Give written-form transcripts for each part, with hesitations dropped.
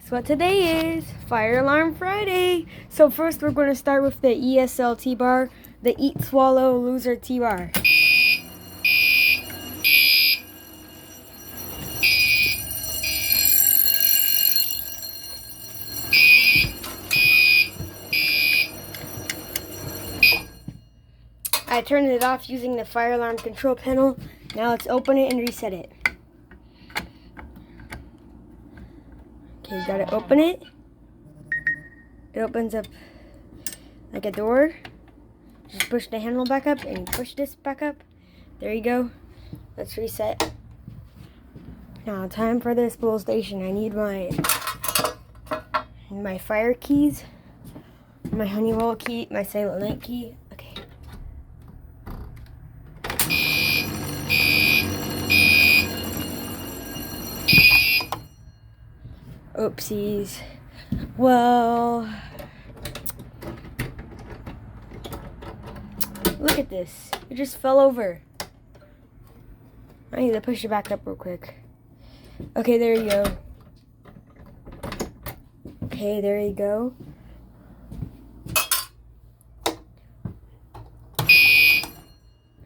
Guess what today is? Fire Alarm Friday. So first we're going to start with the ESL T-Bar, the Eat, Swallow, Loser T-Bar. I turned it off using the fire alarm control panel. Now let's open it and reset it. Okay, gotta open it. It opens up like a door. Just push the handle back up and push this back up. There you go. Let's reset. Now time for the spool station. I need my fire keys, my Honeywell key, my Silent Night key. Okay. Oopsies. Well, look at this. It just fell over. I need to push it back up real quick. Okay, there you go. Okay, there you go.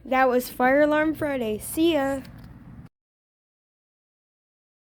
That was Fire Alarm Friday. See ya.